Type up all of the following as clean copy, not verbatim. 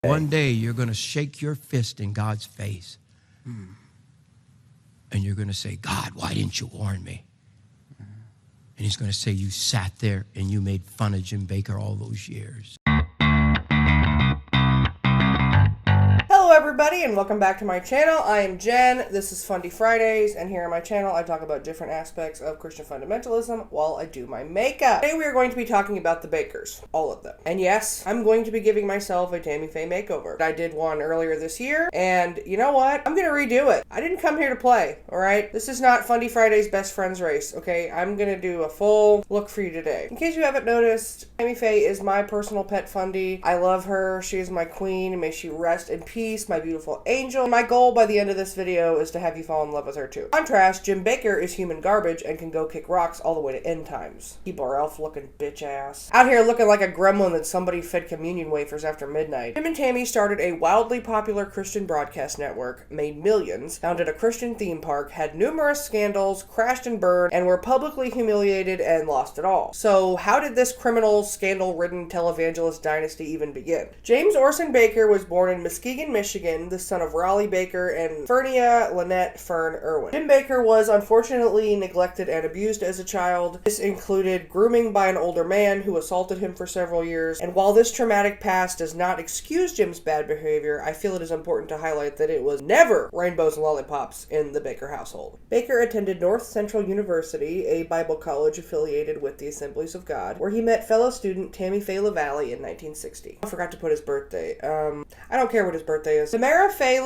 One day you're going to shake your fist in God's face. And you're going to say, God, why didn't you warn me? And he's going to say, you sat there and you made fun of Jim Bakker all those years. Hello everybody and welcome back to my channel. I am Jen, this is Fundie Fridays, and here on my channel I talk about different aspects of Christian fundamentalism while I do my makeup. Today we are going to be talking about the Bakkers, all of them. And yes, I'm going to be giving myself a Tammy Faye makeover. I did one earlier this year, and you know what? I'm gonna redo it. I didn't come here to play, alright? This is not Fundie Fridays best friends race, okay? I'm gonna do a full look for you today. In case you haven't noticed, Tammy Faye is my personal pet Fundie. I love her, she is my queen, and may she rest in peace, my beautiful angel. My goal by the end of this video is to have you fall in love with her too. Contrast, Jim Bakker is human garbage and can go kick rocks all the way to end times. Keep our elf looking bitch ass. Out here looking like a gremlin that somebody fed communion wafers after midnight. Jim and Tammy started a wildly popular Christian broadcast network, made millions, founded a Christian theme park, had numerous scandals, crashed and burned, and were publicly humiliated and lost it all. So how did this criminal, scandal-ridden televangelist dynasty even begin? James Orson Bakker was born in Muskegon, Michigan, the son of Raleigh Bakker and Fernia Lynette Fern Irwin. Jim Bakker was unfortunately neglected and abused as a child. This included grooming by an older man who assaulted him for several years, and while this traumatic past does not excuse Jim's bad behavior, I feel it is important to highlight that it was never rainbows and lollipops in the Bakker household. Bakker attended North Central University, a Bible college affiliated with the Assemblies of God, where he met fellow student Tammy Faye in 1960. I forgot to put his birthday. I don't care what his birthday is. Tammy Faye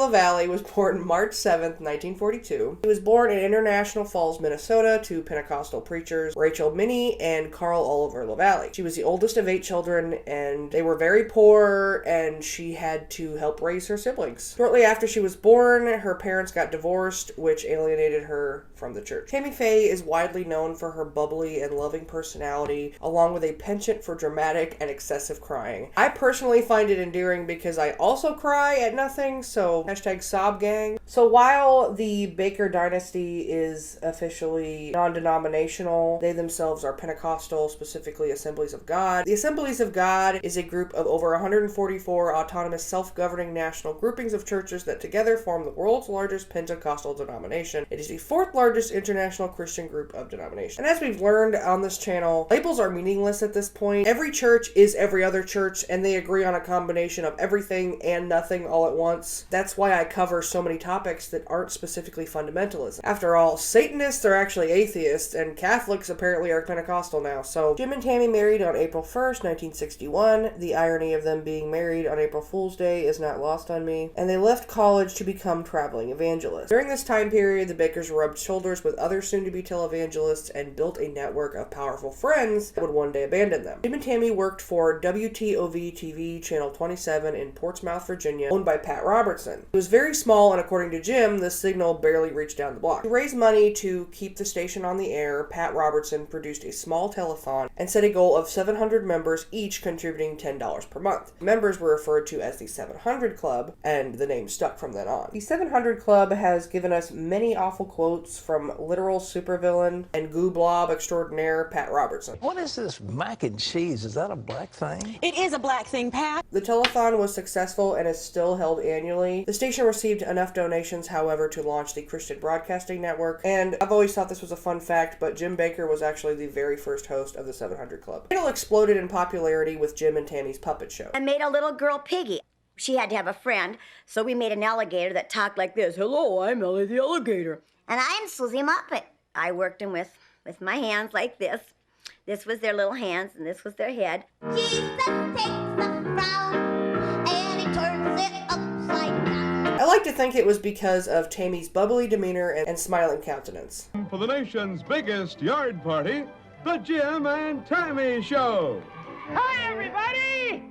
was born March 7th, 1942. He was born in International Falls, Minnesota, to Pentecostal preachers Rachel Minnie and Carl Oliver LaValle. She was the oldest of 8 children, and they were very poor, and she had to help raise her siblings. Shortly after she was born, her parents got divorced, which alienated her from the church. Tammy Faye is widely known for her bubbly and loving personality, along with a penchant for dramatic and excessive crying. I personally find it endearing because I also cry at nothing, so hashtag sob gang. So while the Bakker dynasty is officially non-denominational, they themselves are Pentecostal, specifically Assemblies of God. The Assemblies of God is a group of over 144 autonomous self-governing national groupings of churches that together form the world's largest Pentecostal denomination. It is the 4th largest international Christian group of denominations. And as we've learned on this channel, labels are meaningless at this point. Every church is every other church, and they agree on a combination of everything and nothing all at once. That's why I cover so many topics that aren't specifically fundamentalism. After all, Satanists are actually atheists, and Catholics apparently are Pentecostal now. So Jim and Tammy married on April 1st, 1961. The irony of them being married on April Fool's Day is not lost on me. And they left college to become traveling evangelists. During this time period, the Bakkers rubbed shoulders with other soon-to-be televangelists and built a network of powerful friends that would one day abandon them. Jim and Tammy worked for WTOV-TV Channel 27 in Portsmouth, Virginia, owned by Pat Robertson. It was very small, and according to Jim, the signal barely reached down the block. To raise money to keep the station on the air, Pat Robertson produced a small telethon and set a goal of 700 members, each contributing $10 per month. Members were referred to as the 700 Club, and the name stuck from then on. The 700 Club has given us many awful quotes from literal supervillain and goo blob extraordinaire Pat Robertson. What is this mac and cheese? Is that a black thing? It is a black thing, Pat. The telethon was successful and is still held annually. The station received enough donations, however, to launch the Christian Broadcasting Network, and I've always thought this was a fun fact, but Jim Bakker was actually the very first host of the 700 Club. The channel exploded in popularity with Jim and Tammy's puppet show. I made a little girl Piggy. She had to have a friend, so we made an alligator that talked like this. Hello, I'm Ellie the alligator. And I'm Susie Muppet. I worked them with my hands like this. This was their little hands, and this was their head. Jesus takes a frown, and he turns it upside down. I like to think it was because of Tammy's bubbly demeanor and smiling countenance. For the nation's biggest yard party, the Jim and Tammy Show. Hi, everybody!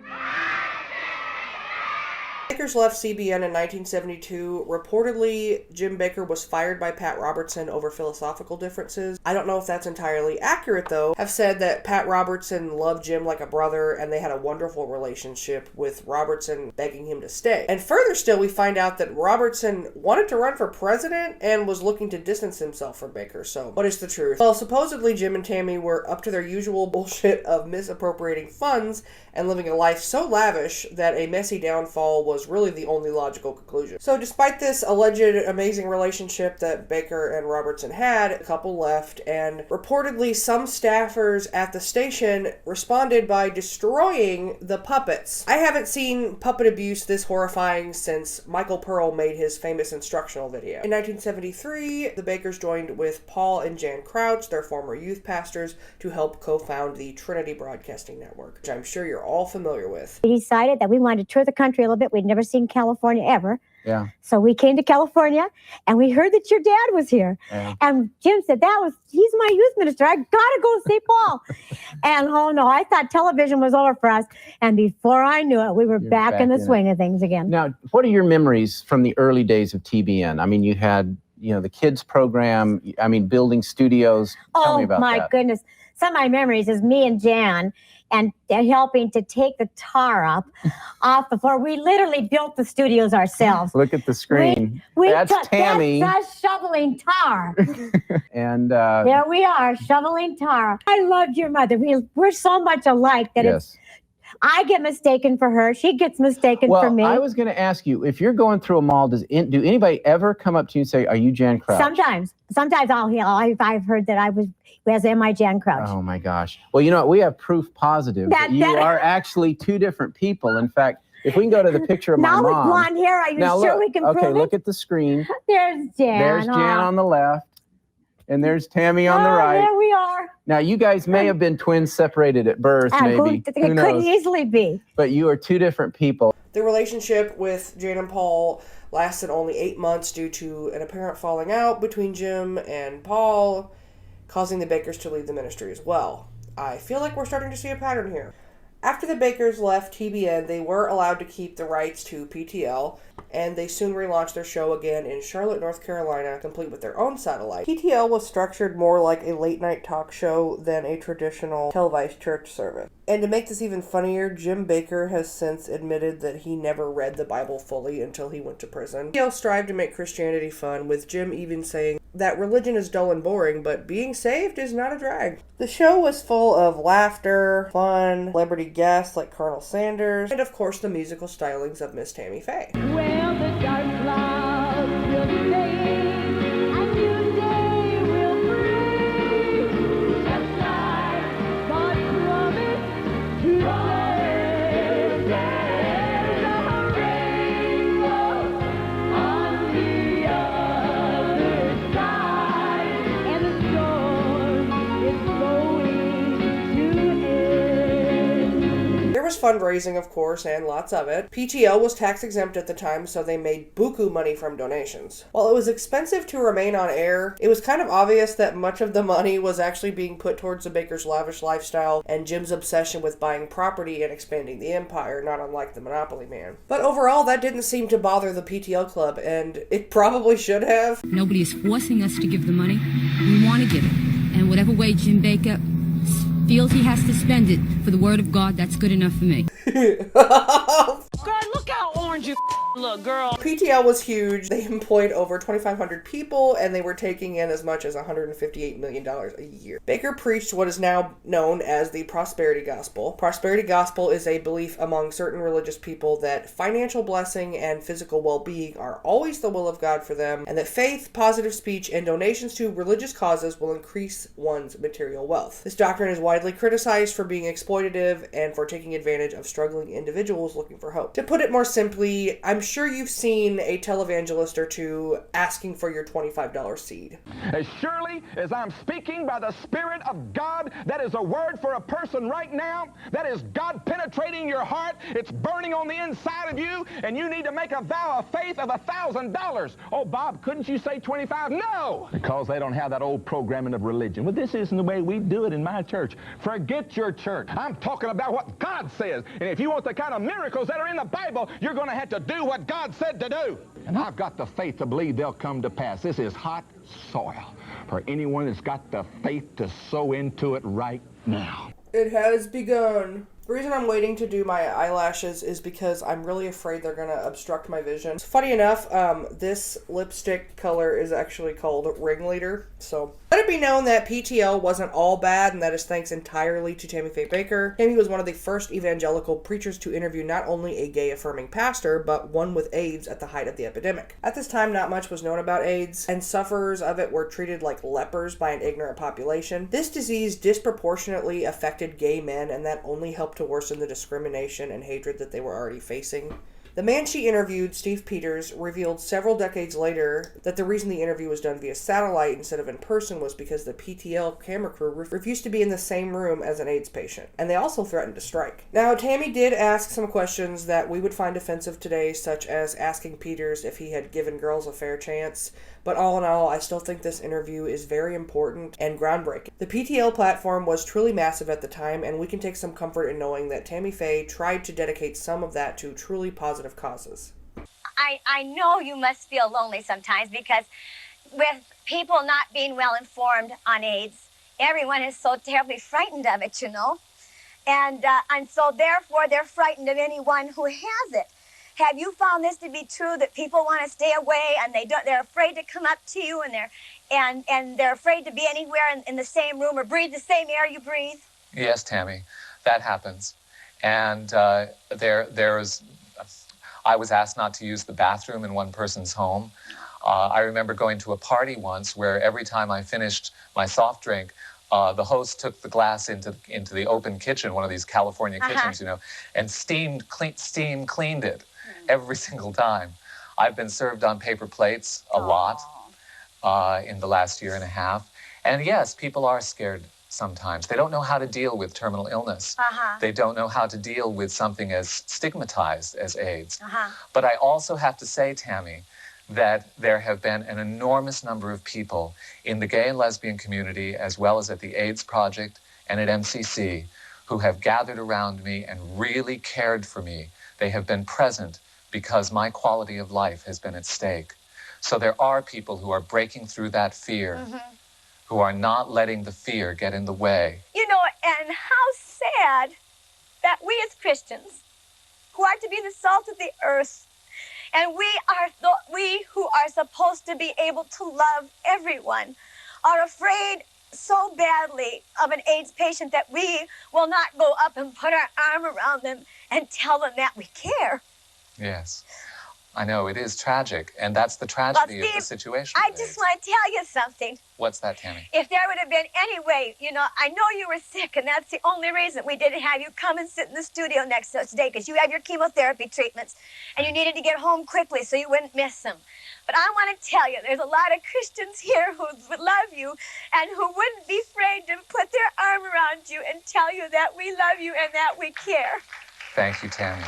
Bakkers left CBN in 1972. Reportedly, Jim Bakker was fired by Pat Robertson over philosophical differences. I don't know if that's entirely accurate, though. Have said that Pat Robertson loved Jim like a brother, and they had a wonderful relationship, with Robertson begging him to stay. And further still, we find out that Robertson wanted to run for president and was looking to distance himself from Bakker. So, what is the truth? Well, supposedly Jim and Tammy were up to their usual bullshit of misappropriating funds and living a life so lavish that a messy downfall was really the only logical conclusion. So despite this alleged amazing relationship that Bakker and Robertson had, the couple left, and reportedly some staffers at the station responded by destroying the puppets. I haven't seen puppet abuse this horrifying since Michael Pearl made his famous instructional video. In 1973, the Bakkers joined with Paul and Jan Crouch, their former youth pastors, to help co-found the Trinity Broadcasting Network, which I'm sure you're all familiar with. We decided that we wanted to tour the country a little bit. We'd never seen California ever. Yeah. So we came to California, and we heard that your dad was here. Yeah. And Jim said, he's my youth minister. I got to go see Paul. And oh no, I thought television was over for us. And before I knew it, we were back in the swing of things again. Now, what are your memories from the early days of TBN? I mean, you had, the kids program, building studios. Tell me about that. Oh my goodness. Some of my memories is me and Jan and helping to take the tar up off the floor. We literally built the studios ourselves. Look at the screen. That's Tammy. That's us shoveling tar. And there we are, shoveling tar. I loved your mother. We're so much alike that I get mistaken for her. She gets mistaken for me. Well, I was going to ask you, if you're going through a mall, do anybody ever come up to you and say, "Are you Jan Crouch?" Sometimes I've heard that I was. Am I Jan Crouch? Oh my gosh. Well, you know what? We have proof positive that you are actually two different people. In fact, if we can go to the picture of my mom. Now with blonde hair, are you sure we can prove it? Okay, look at the screen. There's Jan. There's Jan on the left. And there's Tammy on the right. There we are. Now, you guys may have been twins separated at birth, maybe. It could easily be. But you are two different people. The relationship with Jan and Paul lasted only 8 months due to an apparent falling out between Jim and Paul, causing the Bakkers to leave the ministry as well. I feel like we're starting to see a pattern here. After the Bakkers left TBN, they were allowed to keep the rights to PTL, and they soon relaunched their show again in Charlotte, North Carolina, complete with their own satellite. PTL was structured more like a late-night talk show than a traditional televised church service. And to make this even funnier, Jim Bakker has since admitted that he never read the Bible fully until he went to prison. PTL strived to make Christianity fun, with Jim even saying that religion is dull and boring, but being saved is not a drag. The show was full of laughter, fun, celebrity guests like Colonel Sanders, and of course the musical stylings of Miss Tammy Faye. Well, the dark clouds will fade, a new day will break, just like God promised to us. There's a rainbow on the other side, and the storm is going to end. There was fundraising, of course, and lots of it. PTL was tax exempt at the time, so they made buku money from donations. While it was expensive to remain on air, it was kind of obvious that much of the money was actually being put towards the Bakkers' lavish lifestyle and Jim's obsession with buying property and expanding the empire, not unlike the Monopoly Man. But overall, that didn't seem to bother the PTL club, and it probably should have. Nobody is forcing us to give the money. We want to give it. And whatever way Jim Bakker feels he has to spend it for the word of God, that's good enough for me. Girl, look how orange you look, girl. PTL was huge. They employed over 2,500 people, and they were taking in as much as $158 million a year. Bakker preached what is now known as the prosperity gospel. Prosperity gospel is a belief among certain religious people that financial blessing and physical well-being are always the will of God for them, and that faith, positive speech, and donations to religious causes will increase one's material wealth. This doctrine is widely criticized for being exploitative and for taking advantage of struggling individuals looking for hope. To put it more simply, I'm sure you've seen a televangelist or two asking for your $25 seed. As surely as I'm speaking by the Spirit of God, that is a word for a person right now. That is God penetrating your heart. It's burning on the inside of you, and you need to make a vow of faith of $1,000. Oh, Bob, couldn't you say 25? No! Because they don't have that old programming of religion. Well, this isn't the way we do it in my church. Forget your church. I'm talking about what God says. And if you want the kind of miracles that are in the Bible, you're going to have to do what God said to do. And I've got the faith to believe they'll come to pass. This is hot soil for anyone that's got the faith to sow into it right now. It has begun. The reason I'm waiting to do my eyelashes is because I'm really afraid they're going to obstruct my vision. Funny enough, this lipstick color is actually called Ringleader. So let it be known that PTL wasn't all bad, and that is thanks entirely to Tammy Fae Bakker. Tammy was one of the first evangelical preachers to interview not only a gay-affirming pastor, but one with AIDS at the height of the epidemic. At this time, not much was known about AIDS, and sufferers of it were treated like lepers by an ignorant population. This disease disproportionately affected gay men, and that only helped to worsen the discrimination and hatred that they were already facing. The man she interviewed, Steve Peters, revealed several decades later that the reason the interview was done via satellite instead of in person was because the PTL camera crew refused to be in the same room as an AIDS patient, and they also threatened to strike. Now, Tammy did ask some questions that we would find offensive today, such as asking Peters if he had given girls a fair chance, but all in all, I still think this interview is very important and groundbreaking. The PTL platform was truly massive at the time, and we can take some comfort in knowing that Tammy Faye tried to dedicate some of that to truly positive causes. I know you must feel lonely sometimes because with people not being well informed on AIDS, everyone is so terribly frightened of it, you know. And so therefore they're frightened of anyone who has it. Have you found this to be true, that people want to stay away and they're afraid to come up to you, and they're afraid to be anywhere in the same room or breathe the same air you breathe? Yes, Tammy, that happens. And I was asked not to use the bathroom in one person's home. I remember going to a party once where every time I finished my soft drink, the host took the glass into the open kitchen, one of these California kitchens, you know, and steam cleaned it every single time. I've been served on paper plates a lot in the last year and a half. And yes, people are scared sometimes. They don't know how to deal with terminal illness. They don't know how to deal with something as stigmatized as AIDS. But I also have to say, Tammy, that there have been an enormous number of people in the gay and lesbian community, as well as at the AIDS Project and at MCC, who have gathered around me and really cared for me. They have been present because my quality of life has been at stake. So there are people who are breaking through that fear, who are not letting the fear get in the way. You know, and how sad that we as Christians, who are to be the salt of the earth, and we who are supposed to be able to love everyone, are afraid so badly of an AIDS patient that we will not go up and put our arm around them and tell them that we care. Yes, I know, it is tragic, and that's the tragedy Steve, of the situation. I just want to tell you something. What's that, Tammy? If there would have been any way, you know, I know you were sick, and that's the only reason we didn't have you come and sit in the studio next to us today, because you had your chemotherapy treatments, and you needed to get home quickly so you wouldn't miss them. But I want to tell you, there's a lot of Christians here who would love you and who wouldn't be afraid to put their arm around you and tell you that we love you and that we care. Thank you, Tammy.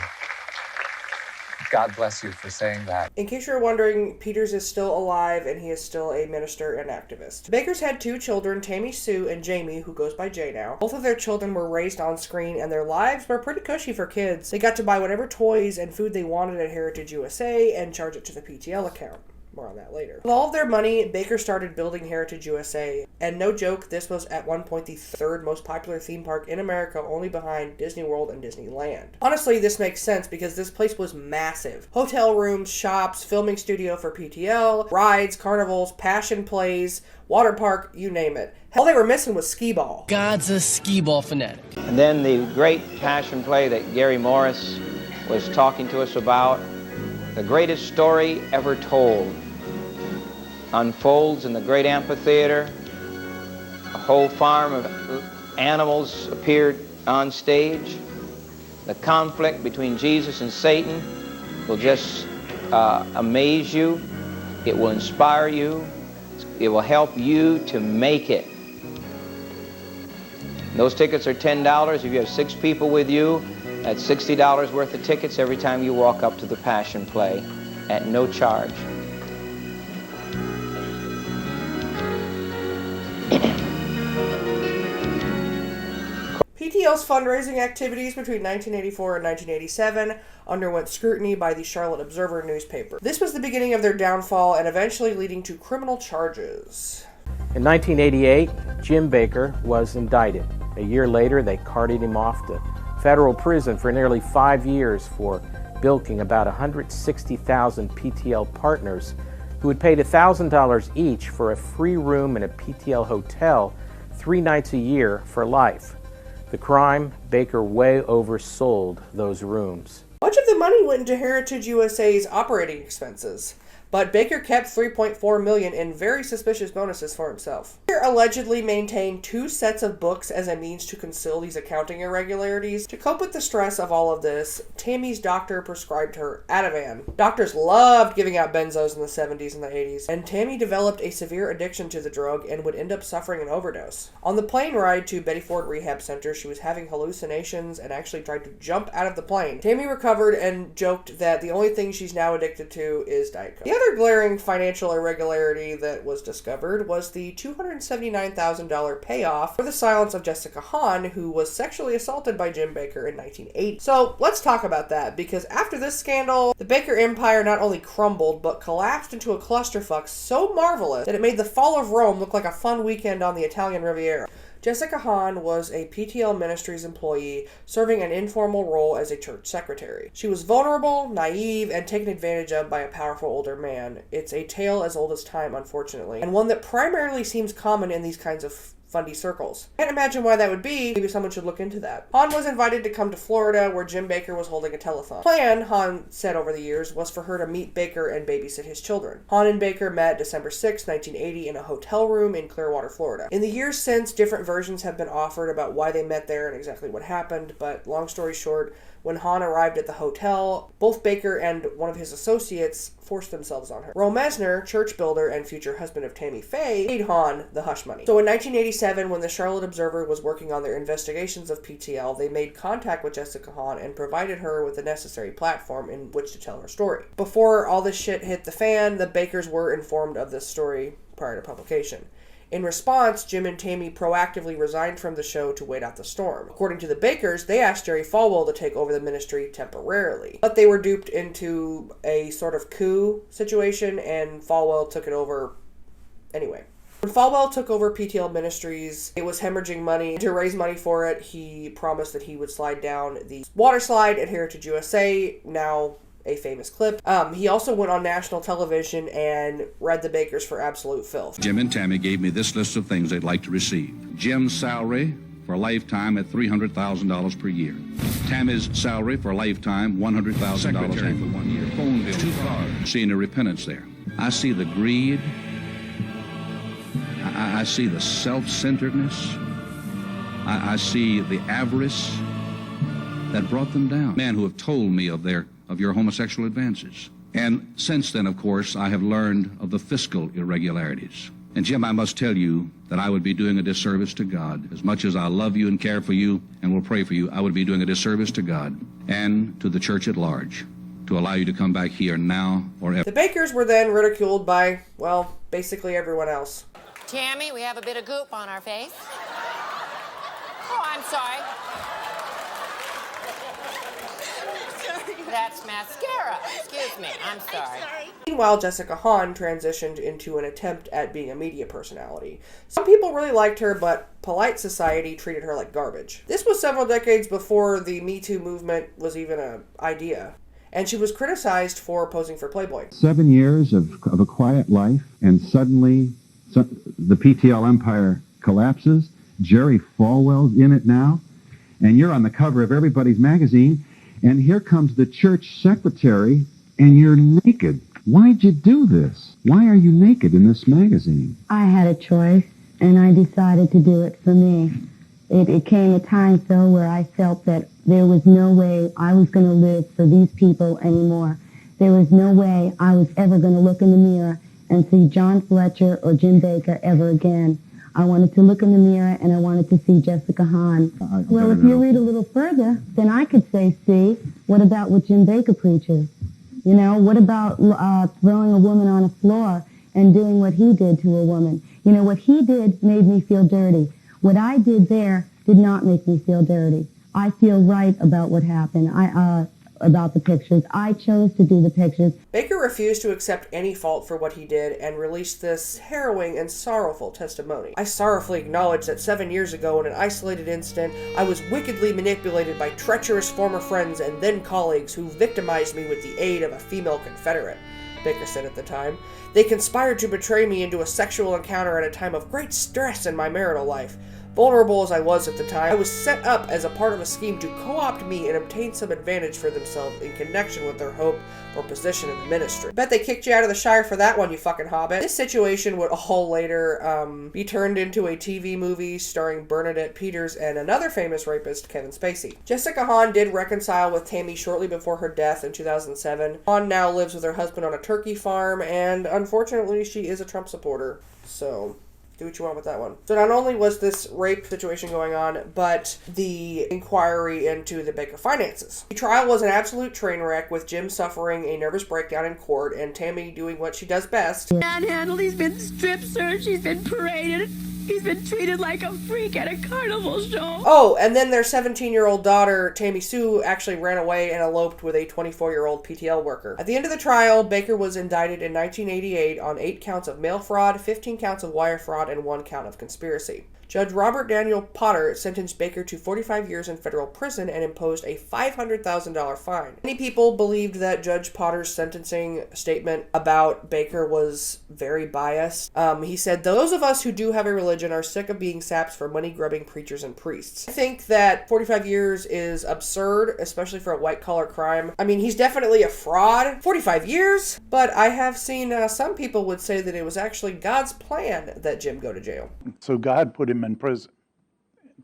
God bless you for saying that. In case you're wondering, Peters is still alive and he is still a minister and activist. Bakkers had 2 children, Tammy Sue and Jamie, who goes by Jay now. Both of their children were raised on screen and their lives were pretty cushy for kids. They got to buy whatever toys and food they wanted at Heritage USA and charge it to the PTL account. More on that later. With all of their money, Bakker started building Heritage USA, and no joke, this was at one point the 3rd most popular theme park in America, only behind Disney World and Disneyland. Honestly, this makes sense because this place was massive. Hotel rooms, shops, filming studio for PTL, rides, carnivals, passion plays, water park, you name it. All they were missing was skee-ball. God's a skee-ball fanatic. And then the great passion play that Gary Morris was talking to us about, the greatest story ever told, unfolds in the great amphitheater. A whole farm of animals appeared on stage. The conflict between Jesus and Satan will just amaze you. It will inspire you. It will help you to make it. Those tickets are $10. If you have 6 people with you, that's $60 worth of tickets every time you walk up to the Passion Play at no charge. PTL's fundraising activities between 1984 and 1987 underwent scrutiny by the Charlotte Observer newspaper. This was the beginning of their downfall and eventually leading to criminal charges. In 1988, Jim Bakker was indicted. A year later, they carted him off to federal prison for nearly 5 years for bilking about 160,000 PTL partners who had paid $1,000 each for a free room in a PTL hotel 3 nights a year for life. The crime, Bakker way oversold those rooms. Much of the money went into Heritage USA's operating expenses, but Bakker kept $3.4 million in very suspicious bonuses for himself. Bakker allegedly maintained 2 sets of books as a means to conceal these accounting irregularities. To cope with the stress of all of this, Tammy's doctor prescribed her Ativan. Doctors loved giving out benzos in the 70s and the 80s, and Tammy developed a severe addiction to the drug and would end up suffering an overdose. On the plane ride to Betty Ford Rehab Center, she was having hallucinations and actually tried to jump out of the plane. Tammy recovered and joked that the only thing she's now addicted to is Diet Coke. The other glaring financial irregularity that was discovered was the $279,000 payoff for the silence of Jessica Hahn, who was sexually assaulted by Jim Bakker in 1980. So let's talk about that, because after this scandal, the Bakker empire not only crumbled, but collapsed into a clusterfuck so marvelous that it made the fall of Rome look like a fun weekend on the Italian Riviera. Jessica Hahn was a PTL Ministries employee serving an informal role as a church secretary. She was vulnerable, naive, and taken advantage of by a powerful older man. It's a tale as old as time, unfortunately, and one that primarily seems common in these kinds of Fundie circles. Can't imagine why that would be. Maybe someone should look into that. Hahn was invited to come to Florida, where Jim Bakker was holding a telethon. The plan, Hahn said over the years, was for her to meet Bakker and babysit his children. Hahn and Bakker met December 6, 1980 in a hotel room in Clearwater, Florida. In the years since, different versions have been offered about why they met there and exactly what happened, but long story short, when Hahn arrived at the hotel, both Bakker and one of his associates forced themselves on her. Rome Mesner, church builder and future husband of Tammy Faye, paid Hahn the hush money. So in 1987, when the Charlotte Observer was working on their investigations of PTL, they made contact with Jessica Hahn and provided her with the necessary platform in which to tell her story. Before all this shit hit the fan, the Bakkers were informed of this story prior to publication. In response, Jim and Tammy proactively resigned from the show to wait out the storm. According to the Bakkers, they asked Jerry Falwell to take over the ministry temporarily, but they were duped into a sort of coup situation, and Falwell took it over anyway. When Falwell took over PTL Ministries, it was hemorrhaging money. To raise money for it, he promised that he would slide down the water slide at Heritage USA, now a famous clip. He also went on national television and read the Bakkers for absolute filth. Jim and Tammy gave me this list of things they'd like to receive. Jim's salary for a lifetime at $300,000 per year. Tammy's salary for a lifetime, $100,000 Secretary for 1 year. Phone bill, 2 cars. Seeing the repentance there. I see the greed. I see the self-centeredness. I see the avarice that brought them down. Men who have told me of your homosexual advances. And since then, of course, I have learned of the fiscal irregularities. And Jim, I must tell you that I would be doing a disservice to God. As much as I love you and care for you and will pray for you, I would be doing a disservice to God and to the church at large to allow you to come back here now or ever. The Bakkers were then ridiculed by, well, basically everyone else. Tammy, we have a bit of goop on our face. Oh, I'm sorry. That's mascara. Excuse me. I'm sorry. Meanwhile, Jessica Hahn transitioned into an attempt at being a media personality. Some people really liked her, but polite society treated her like garbage. This was several decades before the Me Too movement was even an idea, and she was criticized for posing for Playboy. 7 years of a quiet life, and suddenly the PTL empire collapses. Jerry Falwell's in it now, and you're on the cover of everybody's magazine. And here comes the church secretary, and you're naked. Why'd you do this? Why are you naked in this magazine? I had a choice, and I decided to do it for me. It came a time, Phil, where I felt that there was no way I was going to live for these people anymore. there was no way I was ever going to look in the mirror and see John Fletcher or Jim Bakker ever again. I wanted to look in the mirror and I wanted to see Jessica Hahn. Well, if you read a little further, then I could say, see, what about what Jim Bakker preaches? You know, what about throwing a woman on a floor and doing what he did to a woman? You know, what he did made me feel dirty. What I did there did not make me feel dirty. I feel right about what happened. About the pictures. I chose to do the pictures. Bakker refused to accept any fault for what he did and released this harrowing and sorrowful testimony. I sorrowfully acknowledge that 7 years ago in an isolated incident, I was wickedly manipulated by treacherous former friends and then colleagues who victimized me with the aid of a female Confederate, Bakker said at the time. They conspired to betray me into a sexual encounter at a time of great stress in my marital life. Vulnerable as I was at the time, I was set up as a part of a scheme to co-opt me and obtain some advantage for themselves in connection with their hope for position in the ministry. Bet they kicked you out of the Shire for that one, you fucking hobbit. This situation would all later be turned into a TV movie starring Bernadette Peters and another famous rapist, Kevin Spacey. Jessica Hahn did reconcile with Tammy shortly before her death in 2007. Hahn now lives with her husband on a turkey farm, and unfortunately she is a Trump supporter. So do what you want with that one. So not only was this rape situation going on, but the inquiry into the Bakker finances. The trial was an absolute train wreck, with Jim suffering a nervous breakdown in court and Tammy doing what she does best. Manhandled, he's been strip searched, he's been paraded, he's been treated like a freak at a carnival show. Oh, and then their 17-year-old daughter, Tammy Sue, actually ran away and eloped with a 24-year-old PTL worker. At the end of the trial, Bakker was indicted in 1988 on 8 counts of mail fraud, 15 counts of wire fraud, and 1 count of conspiracy. Judge Robert Daniel Potter sentenced Bakker to 45 years in federal prison and imposed a $500,000 fine. Many people believed that Judge Potter's sentencing statement about Bakker was very biased. He said, those of us who do have a religion are sick of being saps for money-grubbing preachers and priests. I think that 45 years is absurd, especially for a white-collar crime. I mean, he's definitely a fraud. 45 years? But I have seen some people would say that it was actually God's plan that Jim go to jail. So God put him in prison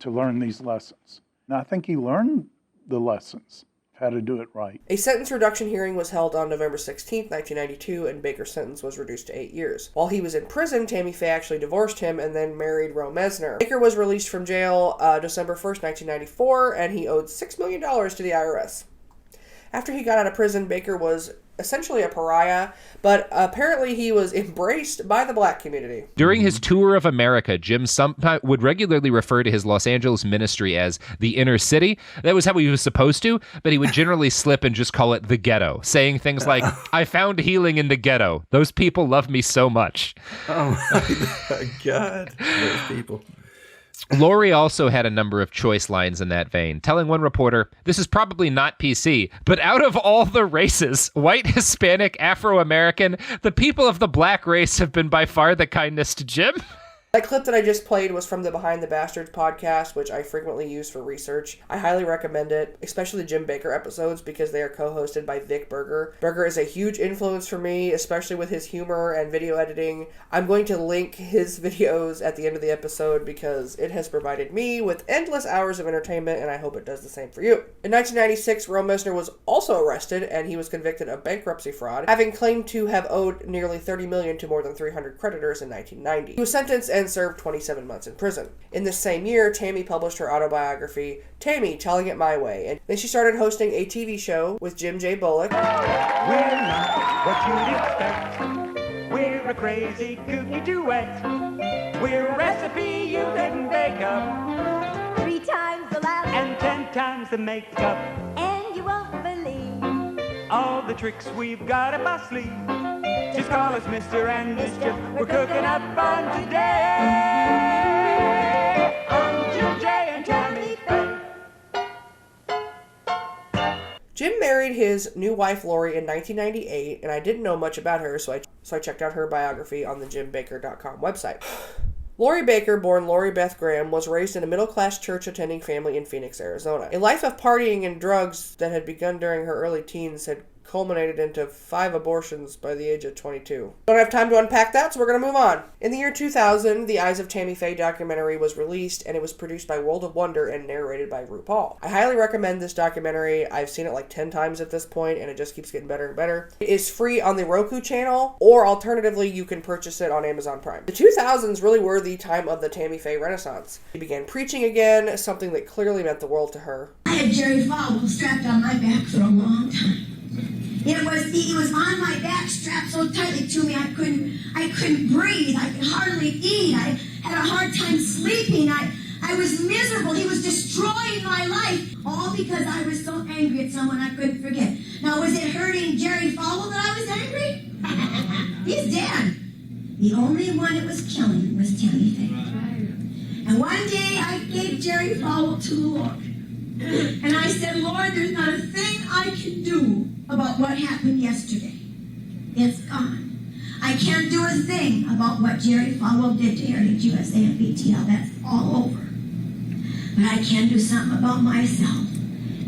to learn these lessons. And I think he learned the lessons, how to do it right. A sentence reduction hearing was held on November 16, 1992, and Bakker's sentence was reduced to 8 years. While he was in prison, Tammy Faye actually divorced him and then married Ro Mesner. Bakker was released from jail December 1st, 1994, and he owed $6 million to the IRS. After he got out of prison, Bakker was essentially a pariah, but apparently he was embraced by the black community. During his tour of America, Jim would regularly refer to his Los Angeles ministry as the inner city. That was how he was supposed to, but he would generally slip and just call it the ghetto, saying things like, I found healing in the ghetto. Those people love me so much. Oh my God, those people. Lori also had a number of choice lines in that vein, telling one reporter, this is probably not PC, but out of all the races, white, Hispanic, Afro-American, the people of the black race have been by far the kindest to Jim. That clip that I just played was from the Behind the Bastards podcast, which I frequently use for research. I highly recommend it, especially the Jim Bakker episodes, because they are co-hosted by Vic Berger. Berger is a huge influence for me, especially with his humor and video editing. I'm going to link his videos at the end of the episode because it has provided me with endless hours of entertainment, and I hope it does the same for you. In 1996, Ro Mesner was also arrested, and he was convicted of bankruptcy fraud, having claimed to have owed nearly $30 million to more than 300 creditors in 1990. He was sentenced and served 27 months in prison. In this same year, Tammy published her autobiography, Tammy, Telling It My Way, and then she started hosting a TV show with Jim J. Bullock. We're not what you'd expect. We're a crazy, kooky duet. We're a recipe you didn't bake up. 3 times the laugh and 10 times the makeup. And you won't believe all the tricks we've got up our sleeve. Just call us Mr. and Mischief. We're cooking up fun today. I'm Jim J. and Tammy Faye. Jim married his new wife Lori in 1998, and I didn't know much about her, so I checked out her biography on the JimBakker.com website. Lori Bakker, born Lori Beth Graham, was raised in a middle-class church-attending family in Phoenix, Arizona. A life of partying and drugs that had begun during her early teens had culminated into 5 abortions by the age of 22. Don't have time to unpack that, so we're going to move on. In the year 2000, the Eyes of Tammy Faye documentary was released, and it was produced by World of Wonder and narrated by RuPaul. I highly recommend this documentary. I've seen it like 10 times at this point, and it just keeps getting better and better. It is free on the Roku channel, or alternatively, you can purchase it on Amazon Prime. The 2000s really were the time of the Tammy Faye Renaissance. She began preaching again, something that clearly meant the world to her. I had Jerry Falwell strapped on my back for a long time. He was on my back, strapped so tightly to me I couldn't breathe. I could hardly eat. I had a hard time sleeping. I was miserable. He was destroying my life, all because I was so angry at someone I couldn't forget. Now, was it hurting Jerry Falwell that I was angry? He's dead. The only one it was killing was Tammy Faye. And one day I gave Jerry Falwell to the Lord. And I said, Lord, there's not a thing I can do about what happened yesterday. It's gone. I can't do a thing about what Jerry Falwell did to Heritage USA and BTL. That's all over. But I can do something about myself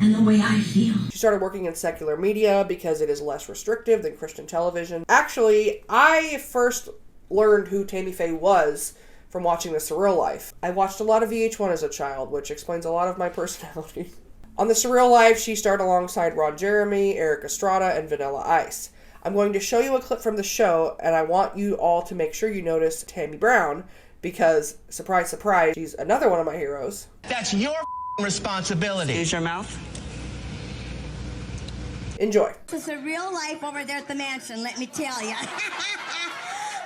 and the way I feel. She started working in secular media because it is less restrictive than Christian television. Actually, I first learned who Tammy Faye was from watching The Surreal Life. I watched a lot of VH1 as a child, which explains a lot of my personality. On The Surreal Life, she starred alongside Ron Jeremy, Eric Estrada, and Vanilla Ice. I'm going to show you a clip from the show, and I want you all to make sure you notice Tammy Brown, because, surprise, surprise, she's another one of my heroes. That's your responsibility. Use your mouth. Enjoy. It's a real life over there at the mansion, let me tell you.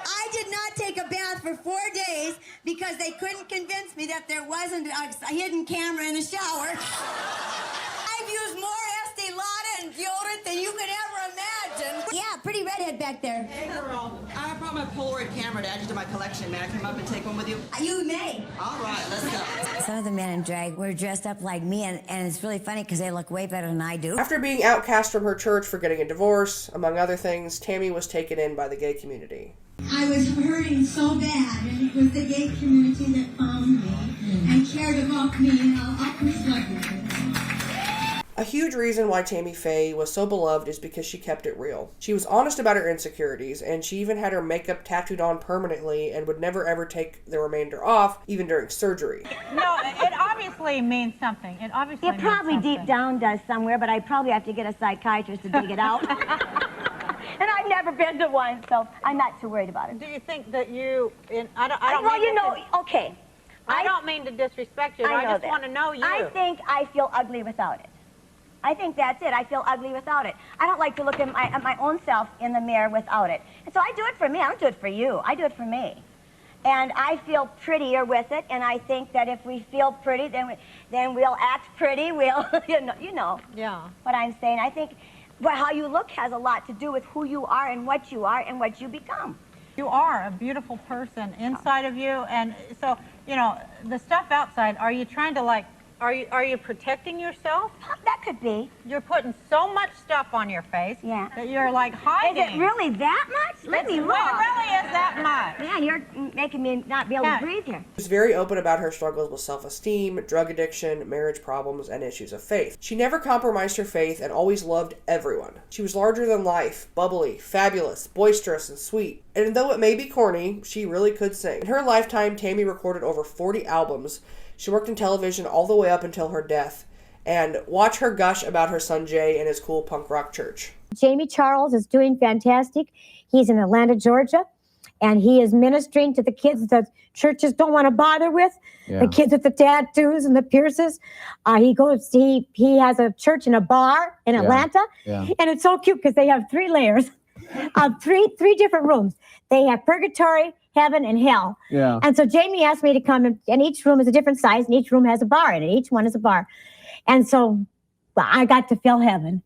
I did not take a bath for 4 days because they couldn't convince me that there wasn't a hidden camera in the shower. I've used more Estee Lauder and deodorant than you could ever imagine. Yeah, pretty redhead back there. Hey girl, I brought my Polaroid camera to add you to my collection. May I come up and take one with you? You may. All right, let's go. Some of the men in drag were dressed up like me, and it's really funny because they look way better than I do. After being outcast from her church for getting a divorce, among other things, Tammy was taken in by the gay community. I was hurting so bad, and it was the gay community that found me and cared about me, and I'll persuade you. A huge reason why Tammy Faye was so beloved is because she kept it real. She was honest about her insecurities, and she even had her makeup tattooed on permanently and would never ever take the remainder off, even during surgery. No, it obviously means something. It obviously It probably deep down does somewhere, but I probably have to get a psychiatrist to dig it out. And I've never been to one, so I'm not too worried about it. Do you think that you... I don't well, mean you know, okay. I don't mean to disrespect you. I just want to know you. I think I feel ugly without it. I think that's it. I feel ugly without it. I don't like to look at my own self in the mirror without it. And so I do it for me. I don't do it for you. I do it for me. And I feel prettier with it, and I think that if we feel pretty, then we'll act pretty. We'll, you know yeah. what I'm saying. I think how you look has a lot to do with who you are and what you become. You are a beautiful person inside of you, and so, you know, the stuff outside, are you trying to, like, are you protecting yourself? That could be. You're putting so much stuff on your face that you're, like, hiding. Is it really that much? Let me look. It really is that much. Man, you're making me not be able to breathe here. She was very open about her struggles with self-esteem, drug addiction, marriage problems, and issues of faith. She never compromised her faith and always loved everyone. She was larger than life, bubbly, fabulous, boisterous, and sweet. And though it may be corny, she really could sing. In her lifetime, Tammy recorded over 40 albums. She worked in television all the way up until her death. And watch her gush about her son Jay and his cool punk rock church. Jamie Charles is doing fantastic. He's in Atlanta, Georgia, and he is ministering to the kids that churches don't want to bother with. Yeah. The kids with the tattoos and the pierces. He has a church in a bar in Atlanta, and it's so cute because they have 3 layers of three different rooms. They have purgatory, heaven, and hell. Yeah. And so Jamie asked me to come, and each room is a different size, and each room has a bar in it. Each one is a bar. And so I got to feel heaven.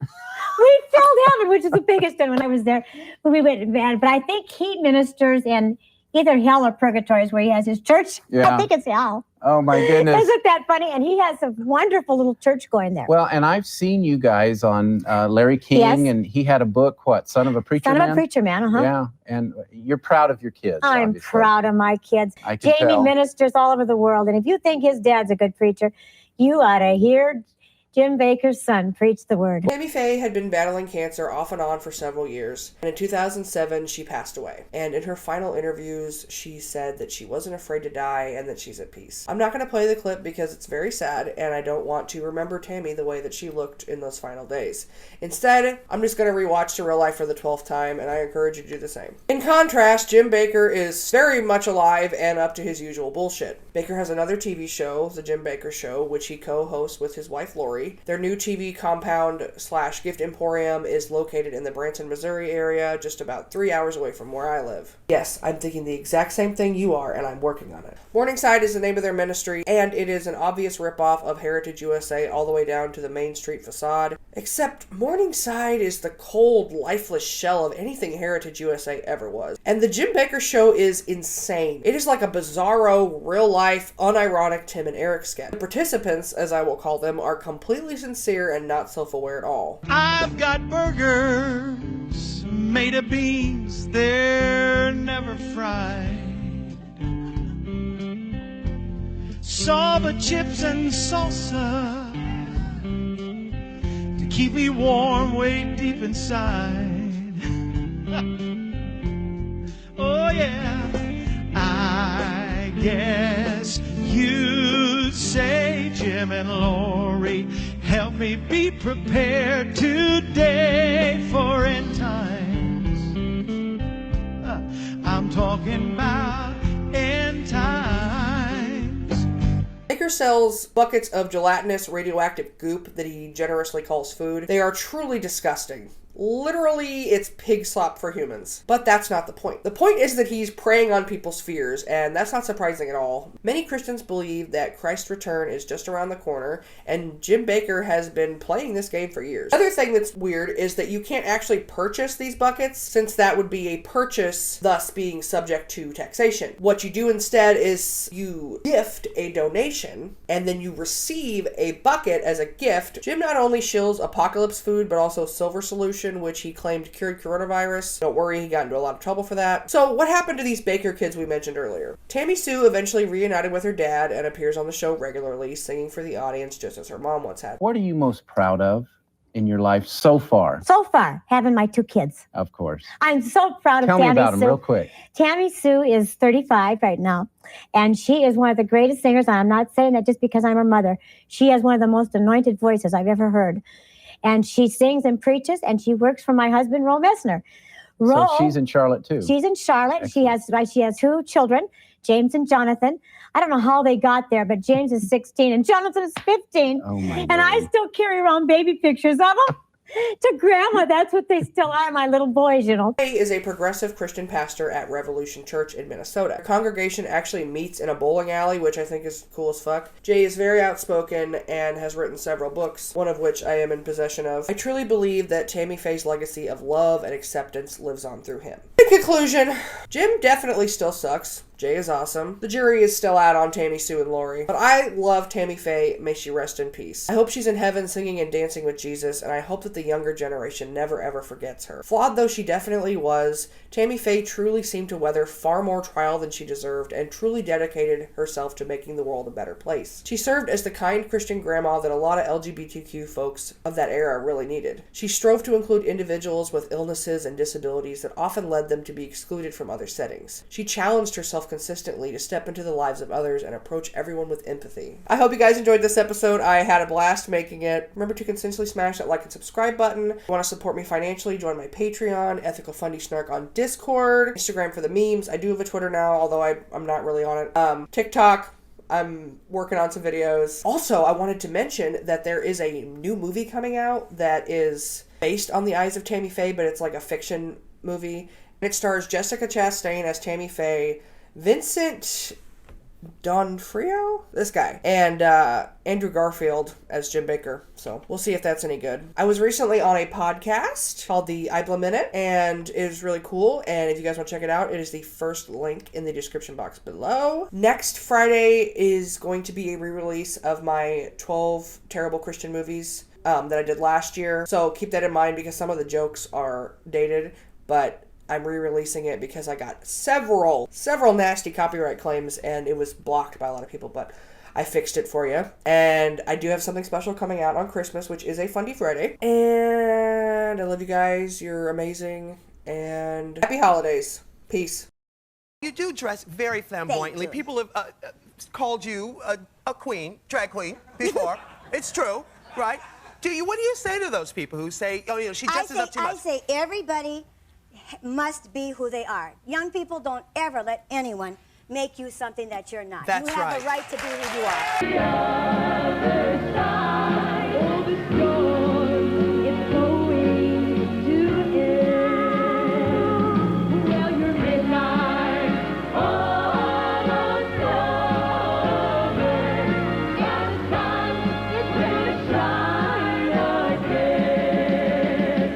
We filled heaven, which is the biggest one when I was there, when we went in van. But I think he ministers in either hell or purgatory is where he has his church. Yeah. I think it's hell. Oh, my goodness. Isn't that funny? And he has a wonderful little church going there. Well, and I've seen you guys on Larry King, and he had a book, Son of a Preacher Man? Son of a Preacher Man, uh-huh. Yeah, and you're proud of your kids, I'm obviously. proud of my kids. Jamie ministers all over the world, and if you think his dad's a good preacher, you ought to hear Jim Bakker's son. Preach the word. Tammy Faye had been battling cancer off and on for several years, and in 2007 she passed away. And in her final interviews, she said that she wasn't afraid to die and that she's at peace. I'm not going to play the clip because it's very sad, and I don't want to remember Tammy the way that she looked in those final days. Instead, I'm just going to rewatch The Real Life for the 12th time, and I encourage you to do the same. In contrast, Jim Bakker is very much alive and up to his usual bullshit. Bakker has another TV show, The Jim Bakker Show, which he co-hosts with his wife Lori. Their new TV compound/gift emporium is located in the Branson, Missouri area, just about 3 hours away from where I live. Yes, I'm thinking the exact same thing you are, and I'm working on it. Morningside is the name of their ministry, and it is an obvious ripoff of Heritage USA all the way down to the Main Street facade. Except Morningside is the cold, lifeless shell of anything Heritage USA ever was. And the Jim Bakker Show is insane. It is like a bizarro, real-life, unironic Tim and Eric sketch. The participants, as I will call them, are completely sincere and not self-aware at all. I've got burgers made of beans, they're never fried. Saba chips and salsa to keep me warm way deep inside. Oh yeah, I guess you'd say, Jim and Lori, help me be prepared today for end times. I'm talking about end times. Bakker sells buckets of gelatinous radioactive goop that he generously calls food. They are truly disgusting. Literally, it's pig slop for humans. But that's not the point. The point is that he's preying on people's fears, and that's not surprising at all. Many Christians believe that Christ's return is just around the corner, and Jim Bakker has been playing this game for years. Another thing that's weird is that you can't actually purchase these buckets, since that would be a purchase, thus being subject to taxation. What you do instead is you gift a donation, and then you receive a bucket as a gift. Jim not only shills apocalypse food, but also silver solution, which he claimed cured coronavirus. Don't worry, he got into a lot of trouble for that. So what happened to these Bakker kids we mentioned earlier? Tammy Sue eventually reunited with her dad and appears on the show regularly, singing for the audience just as her mom once had. What are you most proud of in your life so far? So far, having my 2 kids. Of course. I'm so proud of Tell Tammy me about Sue. them real quick. Tammy Sue is 35 right now, and she is one of the greatest singers. And I'm not saying that just because I'm her mother. She has one of the most anointed voices I've ever heard. And she sings and preaches, and she works for my husband, Ro Messner. So she's in Charlotte, too. She's in Charlotte. Excellent. She has 2 children, James and Jonathan. I don't know how they got there, but James is 16 and Jonathan is 15. Oh, my And I still carry around baby pictures of them. To grandma, that's what they still are, my little boys, you know. Jay is a progressive Christian pastor at Revolution Church in Minnesota. The congregation actually meets in a bowling alley, which I think is cool as fuck. Jay is very outspoken and has written several books, one of which I am in possession of. I truly believe that Tammy Faye's legacy of love and acceptance lives on through him. In conclusion, Jim definitely still sucks. Jay is awesome. The jury is still out on Tammy Sue and Lori. But I love Tammy Faye. May she rest in peace. I hope she's in heaven singing and dancing with Jesus, and I hope that the younger generation never ever forgets her. Flawed though she definitely was, Tammy Faye truly seemed to weather far more trial than she deserved and truly dedicated herself to making the world a better place. She served as the kind Christian grandma that a lot of LGBTQ folks of that era really needed. She strove to include individuals with illnesses and disabilities that often led them to be excluded from other settings. She challenged herself consistently to step into the lives of others and approach everyone with empathy. I hope you guys enjoyed this episode. I had a blast making it. Remember to consistently smash that like and subscribe button. If you want to support me financially, join my Patreon, Ethical Fundie Snark on Discord, Instagram for the memes. I do have a Twitter now, although I'm not really on it. TikTok. I'm working on some videos. Also, I wanted to mention that there is a new movie coming out that is based on the eyes of Tammy Faye, but it's like a fiction movie. It stars Jessica Chastain as Tammy Faye, Vincent D'Onofrio, this guy, and Andrew Garfield as Jim Bakker. So we'll see if that's any good. I was recently on a podcast called the Hybla Minute, and it was really cool. And if you guys want to check it out, it is the first link in the description box below. Next Friday is going to be a re-release of my 12 terrible Christian movies that I did last year. So keep that in mind because some of the jokes are dated, but I'm re-releasing it because I got several nasty copyright claims and it was blocked by a lot of people, but I fixed it for you. And I do have something special coming out on Christmas, which is a Fundie Friday. And I love you guys. You're amazing. And happy holidays. Peace. You do dress very flamboyantly. People have called you a queen, drag queen, before. It's true, right? What do you say to those people who say, oh, you know, she dresses up too much? I say everybody must be who they are. Young people, don't ever let anyone make you something that you're not. That's you have right. a right to be who you are.